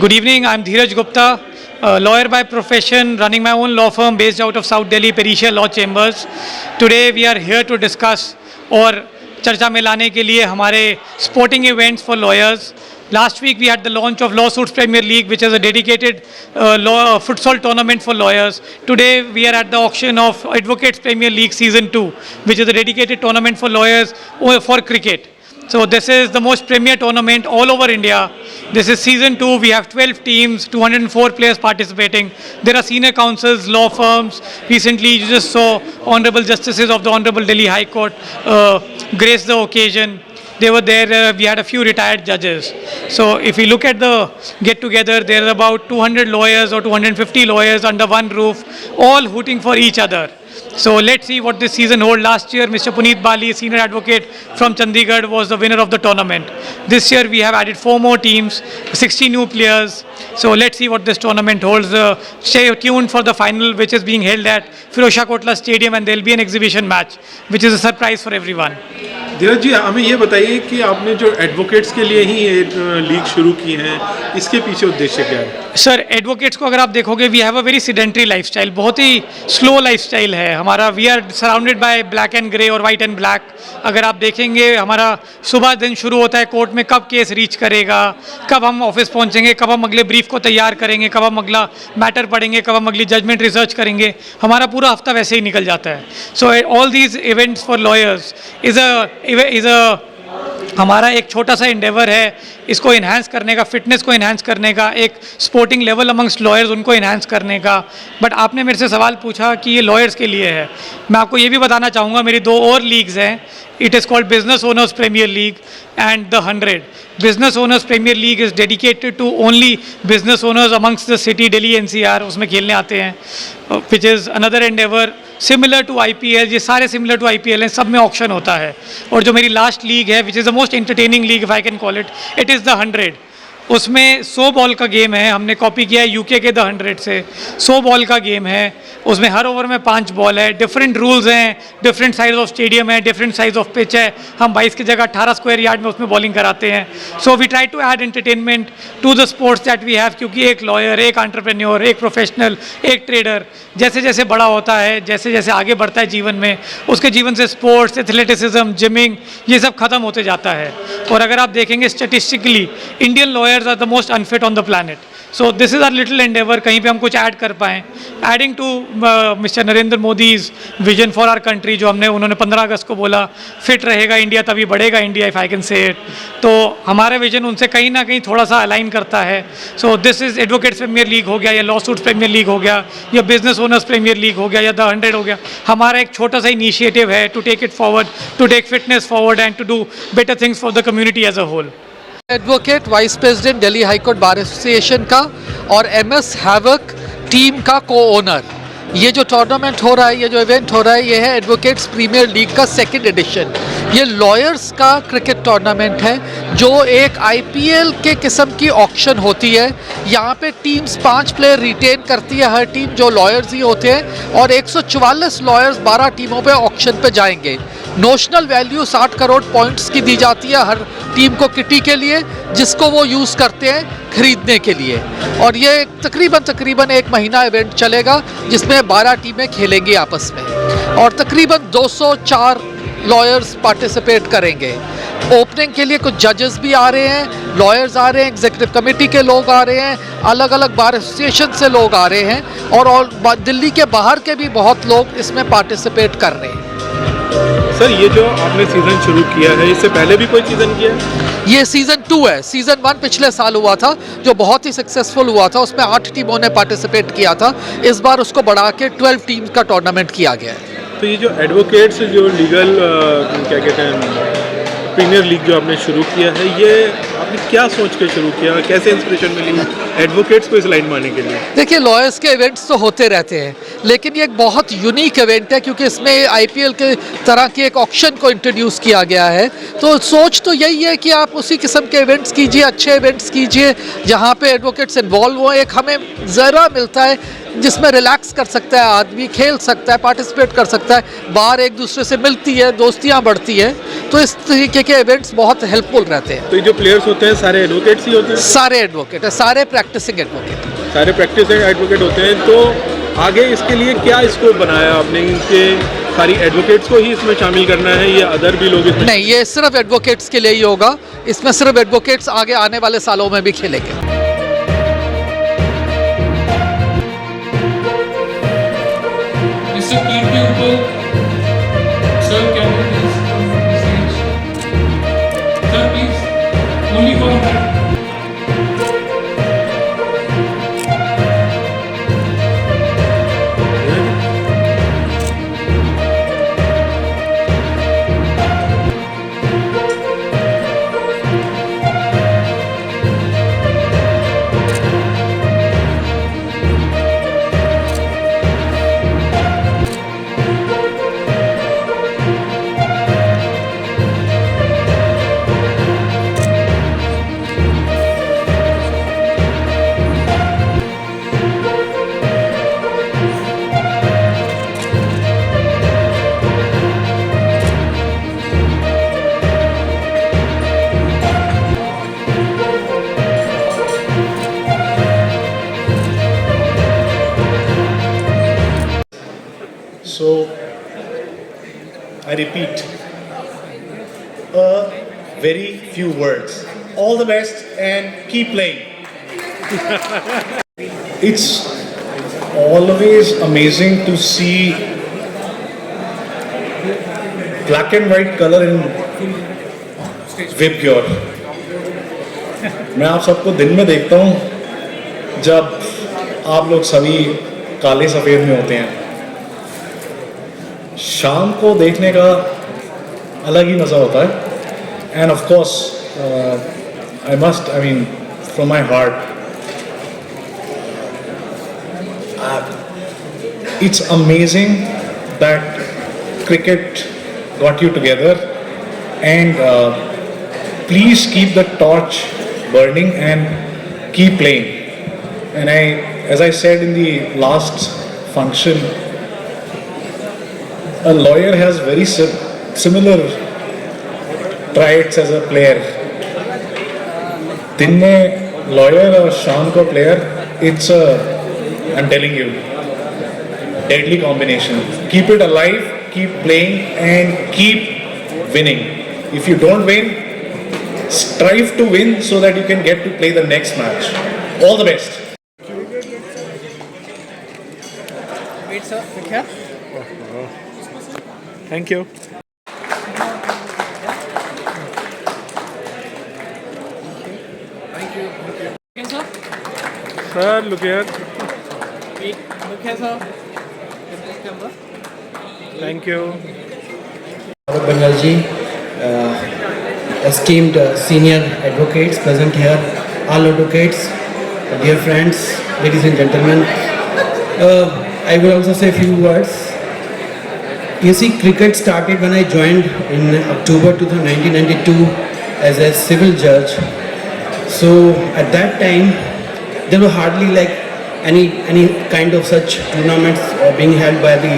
Good evening. I'm Dheeraj Gupta, a lawyer by profession, running my own law firm based out of South Delhi, Pericia Law Chambers. Today we are here to discuss और चर्चा में लाने के लिए हमारे sporting events for lawyers. Last week we had the launch of Lawsuits Premier League, which is a dedicated futsal tournament for lawyers. Today we are at the auction of Advocates Premier League Season 2, which is a dedicated tournament for lawyers for cricket. So this is the most premier tournament all over India. This is season 2. We have 12 teams, 204 players participating. There are senior counsels, law firms. Recently, you just saw Honorable Justices of the Honorable Delhi High Court grace the occasion. They were there. We had a few retired judges. So if we look at the get-together, there are about 200 lawyers or 250 lawyers under one roof, all hooting for each other. So let's see what this season holds. Last year, Mr. Puneet Bali, senior advocate from Chandigarh, was the winner of the tournament. This year, we have added 4 more teams, 60 new players. So let's see what this tournament holds. Stay tuned for the final, which is being held at Firozshah Kotla Stadium, and there will be an exhibition match, which is a surprise for everyone. धीरज जी, हमें ये बताइए कि आपने जो advocates के लिए ही ये league शुरू की है, इसके पीछे उद्देश्य क्या है? सर, एडवोकेट्स को अगर आप देखोगे, we have a very sedentary lifestyle, बहुत ही स्लो लाइफस्टाइल है हमारा. We are surrounded by black and grey और वाइट एंड ब्लैक. अगर आप देखेंगे, हमारा सुबह दिन शुरू होता है कोर्ट में, कब केस रीच करेगा, कब हम ऑफिस पहुंचेंगे, कब हम अगले ब्रीफ को तैयार करेंगे, कब हम अगला मैटर पढ़ेंगे, कब हम अगली जजमेंट रिसर्च करेंगे. हमारा पूरा हफ्ता वैसे ही निकल जाता है. So all these events for lawyers is हमारा एक छोटा सा इंडेवर है, इसको इन्हांस करने का, फिटनेस को इन्हांस करने का, एक स्पोर्टिंग लेवल अमंगस्ट लॉयर्स उनको इन्हांस करने का. बट आपने मेरे से सवाल पूछा कि ये लॉयर्स के लिए है. मैं आपको ये भी बताना चाहूँगा, मेरी 2 और लीग्स हैं. It is called business owners premier league and the 100. Business owners premier league is dedicated to only business owners amongst the city Delhi NCR. उसमें खेलने आते हैं, which is another endeavour similar to IPL. ये सारे similar to IPL हैं, सब में auction होता है. और जो मेरी लास्ट लीग है, which is the most entertaining league if I can call it, it is the 100. उसमें 100 बॉल का गेम है. हमने कॉपी किया है UK के द 100 से. 100 बॉल का गेम है. उसमें हर ओवर में 5 बॉल है. डिफरेंट रूल्स हैं, डिफरेंट साइज ऑफ स्टेडियम है, डिफरेंट साइज ऑफ पिच है. हम 22 की जगह 18 स्क्वायर यार्ड में उसमें बॉलिंग कराते हैं. So we try to add entertainment to the sports that we have, क्योंकि एक लॉयर, एक एंटरप्रेन्योर, एक प्रोफेशनल, एक ट्रेडर जैसे जैसे बड़ा होता है, जैसे जैसे आगे बढ़ता है जीवन में, उसके जीवन से स्पोर्ट्स, एथलेटिसिज्म, जिमिंग, ये सब खत्म होते जाता है. और अगर आप देखेंगे statistically, Indian lawyers are the most unfit on the planet. So this is our little endeavour, कहीं पे हम कुछ ऐड कर पाएँ. Adding to mister Narendra Modi's vision for our country, जो उन्होंने 15 अगस्त को बोला, फिट रहेगा इंडिया तभी बढ़ेगा India, if I can say it. तो हमारा विजन उनसे कहीं ना कहीं थोड़ा सा अलाइन करता है. So this is advocates premier league हो गया, या लॉ सूट्स प्रीमियर लीग हो गया, या बिजनेस ओनर्स प्रीमियर लीग हो गया, या द 100 हो गया. हमारा एक छोटा सा इनिशिएटिव है to take it forward, to take fitness forward and to do better things for the community as a whole. Advocate vice president Delhi high court bar association का और MS हैवक टीम का को-ओनर. ये जो टूर्नामेंट हो रहा है, ये जो इवेंट हो रहा है, ये है एडवोकेट्स प्रीमियर लीग का 2nd एडिशन. ये लॉयर्स का क्रिकेट टूर्नामेंट है, जो एक IPL के किस्म की ऑक्शन होती है. यहाँ पे टीम्स 5 प्लेयर रिटेन करती है हर टीम, जो लॉयर्स ही होते हैं, और 144 लॉयर्स 12 टीमों पे ऑक्शन पे जाएंगे. नोशनल वैल्यू 60 करोड़ पॉइंट्स की दी जाती है हर टीम को किटी के लिए, जिसको वो यूज़ करते हैं खरीदने के लिए. और ये तकरीबन 1 महीना इवेंट चलेगा, जिसमें 12 टीमें खेलेंगी आपस में, और तकरीबन 204 लॉयर्स पार्टिसिपेट करेंगे. ओपनिंग के लिए कुछ जजेस भी आ रहे हैं, लॉयर्स आ रहे हैं, एग्जीक्यूटिव कमेटी के लोग आ रहे हैं, अलग अलग बार एसोसिएशन से लोग आ रहे हैं, और दिल्ली के बाहर के भी बहुत लोग इसमें पार्टिसिपेट कर रहे हैं. सर, ये जो आपने सीज़न शुरू किया है, इससे पहले भी कोई सीज़न किया है? ये सीज़न 2 है. सीज़न 1 पिछले साल हुआ था, जो बहुत ही सक्सेसफुल हुआ था. उसमें 8 टीमों ने पार्टिसिपेट किया था. इस बार उसको बढ़ा के 12 टीम्स का टूर्नामेंट किया गया है. तो ये जो एडवोकेट्स जो लीगल क्या कहते हैं प्रीमियर लीग जो आपने शुरू किया है, ये आपने क्या सोच के शुरू किया, कैसे इंस्पिरेशन मिली एडवोकेट्स को इस लाइन में आने के लिए? देखिए, लॉयर्स के इवेंट्स तो होते रहते हैं, लेकिन ये एक बहुत यूनिक इवेंट है, क्योंकि इसमें IPL के तरह की एक ऑक्शन को इंट्रोड्यूस किया गया है. तो सोच तो यही है कि आप उसी किस्म के इवेंट्स कीजिए, अच्छे इवेंट्स कीजिए, जहाँ पे एडवोकेट्स इन्वॉल्व हो. एक हमें ज़रा मिलता है जिसमें रिलैक्स कर सकता है आदमी, खेल सकता है, पार्टिसिपेट कर सकता है, बाहर एक दूसरे से मिलती है, दोस्तियाँ बढ़ती है. तो इस तरीके के इवेंट्स बहुत हेल्पफुल रहते हैं. तो ये जो प्लेयर्स होते हैं सारे एडवोकेट्स ही होते हैं? सारे एडवोकेट है, सारे प्रैक्टिसिंग एडवोकेट। सारे प्रैक्टिस एडवोकेट होते हैं। तो आगे इसके लिए क्या स्कोप बनाया आपने, इनके सारी एडवोकेट्स को ही इसमें शामिल करना है या अदर भी लोग इसमें? नहीं, ये सिर्फ एडवोकेट्स के लिए ही होगा। इसमें सिर्फ एडवोकेट्स आगे आने वाले सालों में भी खेलेंगे। Mr. Kirti Uppal, sir, can you please come to the stage? Sir, please, only for a minute. So, I repeat, a very few words. All the best and keep playing. It's always amazing to see black and white color in Vibgyor. मैं आप सबको दिन में देखता हूँ जब आप लोग सभी काले सफ़ेद में होते हैं। शाम को देखने का अलग ही मज़ा होता है। End of course I mean from my heart, it's amazing that cricket got you together, and please keep the torch burning and keep playing. And as I said in the last function, a lawyer has very similar traits as a player. दिन में lawyer और शाम को player, I'm telling you, deadly combination. Keep it alive, keep playing and keep winning. If you don't win, strive to win so that you can get to play the next match. All the best. Thank you. Sir look here. Thank you. Bengal ji, esteemed senior advocates present here, all advocates, dear friends, ladies and gentlemen, I will also say a few words. You see, cricket started when I joined in October 1992 as a civil judge. So at that time, there were hardly like any kind of such tournaments being held by the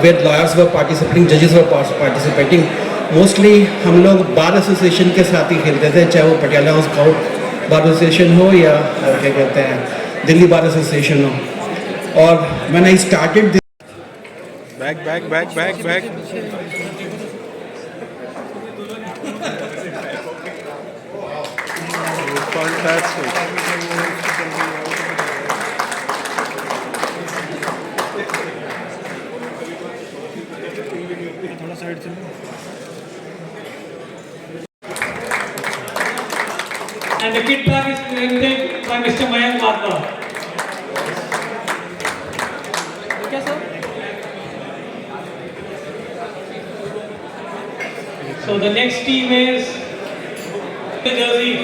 where lawyers were participating, judges were participating. Mostly हम लोग bar association के साथ ही खेलते थे, चाहे वो Patiala scout bar association हो या क्या कहते हैं दिल्ली बार एसोसिएशन हो। और when I started back. Fantastic. And the kit bag is presented by Mr. Mayank Batra. Okay, sir? So the next team is the jersey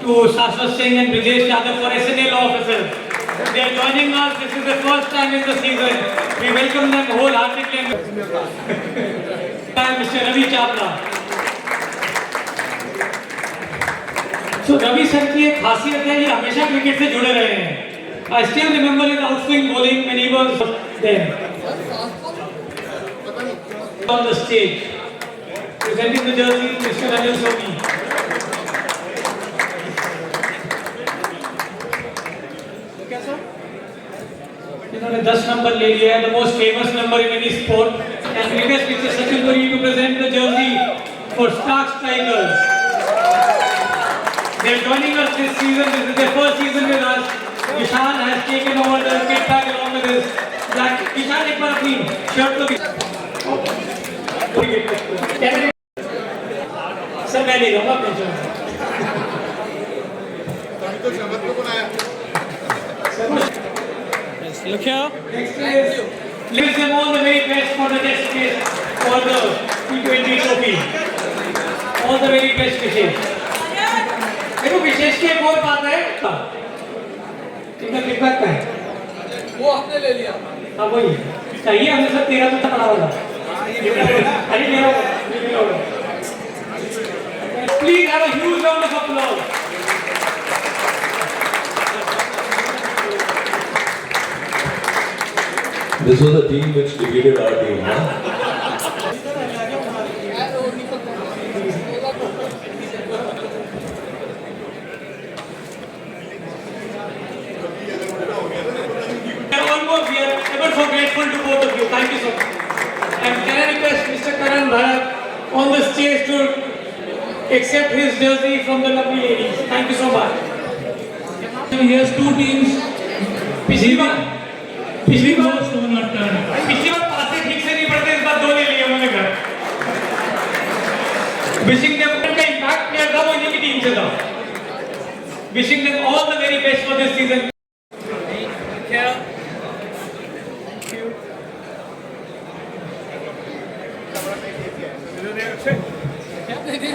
to Shashwat Singh and Brijesh Yadav for SNA law officer. They are joining us. This is the first time in the season. We welcome them wholeheartedly. And Mr. Ravi Chapra. So Ravi sir की एक खासियत है, ये हमेशा cricket से जुड़े रहे हैं। I still remember his outswing bowling when he was there. On the stage, presenting the jersey, Mr. Anil Sobi. Number ले लिया है, the most famous number in any sport. And request Mr. Sachin Puri to present the jersey for Stark Tigers. They are joining us this season. This is their first season with us. Kishan has taken over the kit bag along with his black. Kishan, एक बार अपनी shirt को भी. Sir मैं ले जाऊँगा अपनी shirt. Look here. Next is wish them all the very best for the next case for the T20 trophy. All the very best wishes. देखो विशेष की एक और बात है. इनका कितना का है? वो आपने ले लिया. हाँ वही चाहिए हमें सब 13 तो पड़ा होगा. अरे मेरा होगा. Please have a huge round of applause. This was a team which defeated our team, huh? We are ever so grateful to both of you. Thank you so much. And can I request Mr. Karan Bharat on the stage to accept his jersey from the lovely ladies. Thank you so much. Here's two teams. पिछली बार Pischli was so not turn. पिछली बार पासे ठीक से नहीं पड़ते, इस बार 2 ले लिए उन्होंने घर. Wishing them का impact प्लेयर था वो इन्हीं की टीम से था. Wishing them all the very best for this season.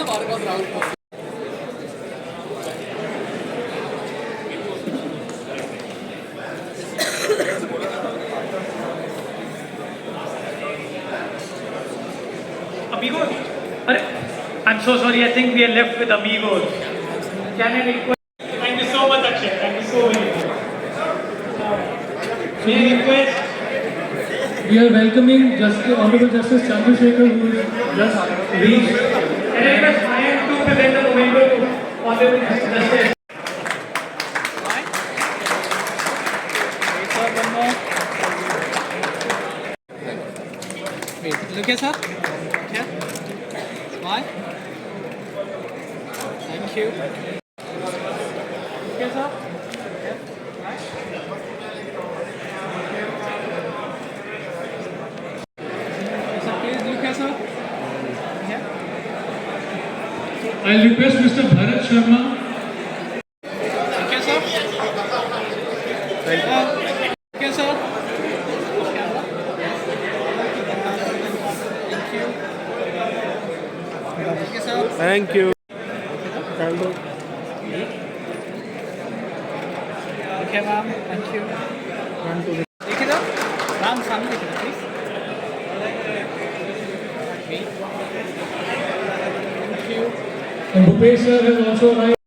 हमारे पास Rahul. Amigos? I'm so sorry, I think we are left with amigos. Can I request? Thank you so much, Akshay. Thank you so very much. May I request? We are welcoming Honorable Justice Chandrasekhar, who is just reached. Can I request Mayank to present the memento to Honorable Justice? Look here, sir. Here. Smile. Thank you. Look here, sir. Here. Sir, please look here, sir. Here. I'll request Mr. Bharat Sharma. Look here, sir. Look here, sir. Thank you. Okay, ma'am. Thank you. देखिए ना, ma'am सामने देखिए ना, please. Thank you. And Bhupesh sir has also arrived.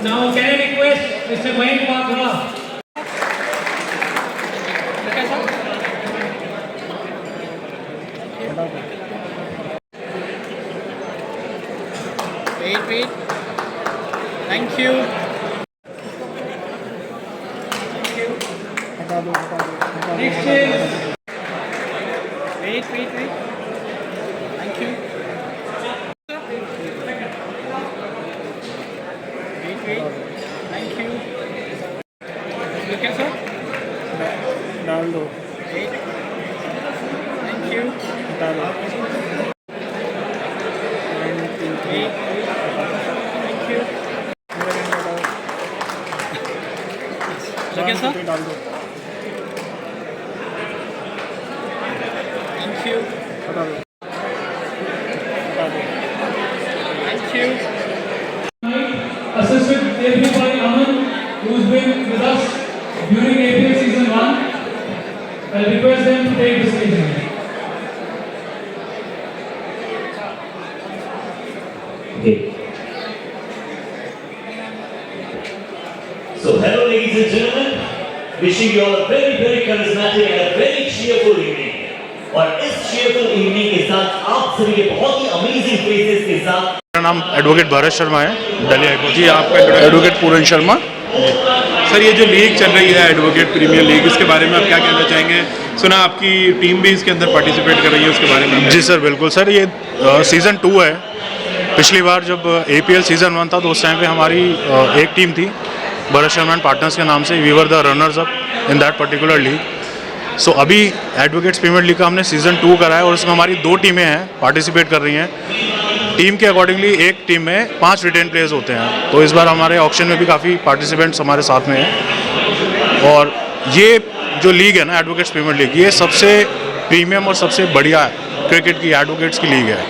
Now, can I request Mr. Mayank Vakra? Okay, sir. Wait. Thank you. Next is Wait. Thank you. Wait. Thank you. Look here, sir. Wait. Thank you. Wait. Thank you. Look here, sir. Thank you. Thank you. Assisted debut by Aman, who's been with us during APL Season 1. I'll request them to take the stage. Okay. So, hello ladies and gentlemen, wishing you all a very charismatic and a very cheerful evening. और इस cheerful evening के साथ आप सभी के बहुत ही amazing faces के साथ मेरा नाम एडवोकेट भारत शर्मा है, दिल्ली हाई कोर्ट। जी, आपका एडवोकेट पूरन शर्मा। सर ये जो लीग चल रही है एडवोकेट प्रीमियर लीग, इसके बारे में आप क्या कहना चाहेंगे? सुना आपकी टीम भी इसके अंदर पार्टिसिपेट कर रही है, उसके बारे में? जी सर बिल्कुल सर, ये सीज़न 2 है। पिछली बार जब APL सीज़न 1 था तो उस टाइम पे हमारी एक टीम थी भरत शर्मा एंड पार्टनर्स के नाम से, we were the runners up in that particular league. So अभी एडवोकेट्स प्रीमियर लीग का हमने सीज़न 2 करा है और उसमें हमारी 2 टीमें हैं पार्टिसिपेट कर रही हैं। टीम के अकॉर्डिंगली एक टीम में 5 रिटेन प्लेयर्स होते हैं, तो इस बार हमारे ऑक्शन में भी काफ़ी पार्टिसिपेंट्स हमारे साथ में हैं। और ये जो लीग है ना एडवोकेट्स प्रीमियर लीग, ये सबसे प्रीमियम और सबसे बढ़िया क्रिकेट की एडवोकेट्स की लीग है।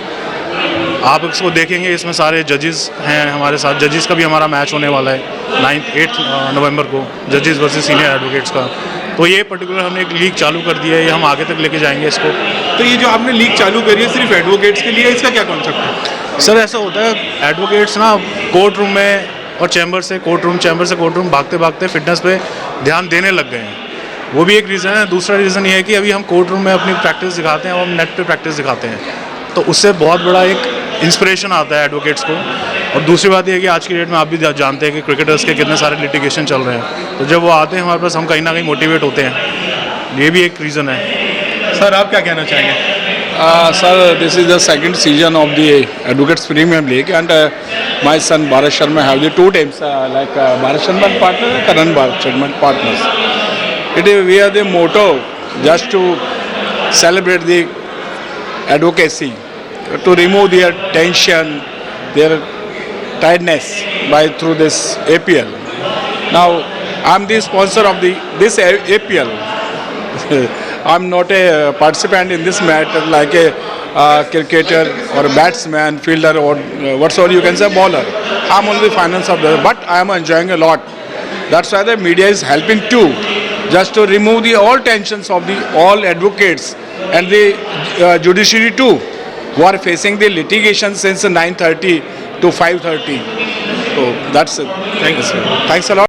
आप इसको देखेंगे, इसमें सारे जजेस हैं हमारे साथ। जजेस का भी हमारा मैच होने वाला है 8 नवंबर को, जजेस वर्सेस सीनियर एडवोकेट्स का। तो ये पर्टिकुलर हमने एक लीग चालू कर दी है, ये हम आगे तक लेके जाएंगे इसको। तो ये जो आपने लीग चालू करी है सिर्फ एडवोकेट्स के लिए, इसका क्या कॉन्सेप्ट है? सर ऐसा होता है, एडवोकेट्स ना कोर्ट रूम में और चैम्बर से कोर्ट रूम भागते भागते फिटनेस पे ध्यान देने लग गए हैं। वो भी एक रीज़न है। दूसरा रीज़न ये है कि अभी हम कोर्ट रूम में अपनी प्रैक्टिस दिखाते हैं और हम नेट पे प्रैक्टिस दिखाते हैं, तो उससे बहुत बड़ा एक इंस्पिरेशन आता है एडवोकेट्स को। और दूसरी बात यह है कि आज की डेट में आप भी जानते हैं कि क्रिकेटर्स के कितने सारे लिटिगेशन चल रहे हैं, तो जब वो आते हैं हमारे पास, हम कहीं ना कहीं मोटिवेट होते हैं। ये भी एक रीज़न है। सर आप क्या कहना चाहेंगे? Sir, this is the second season of the Advocates Premier League, and my son Bharat Sharma have the 2 teams, like Bharat Sharma partner and Karan Bharat Sharma partners. We have the motto just to celebrate the advocacy, to remove their tension, their tiredness through this APL. Now, I'm the sponsor of this APL. I'm not a participant in this matter like a cricketer or a batsman, fielder, or whatsoever you can say, bowler. I'm only finance of that, but I am enjoying a lot. That's why the media is helping too, just to remove all tensions of all advocates and the judiciary too, who are facing the litigation since 9:30 to 5:30. So that's it. Thank you, sir. Thanks a lot.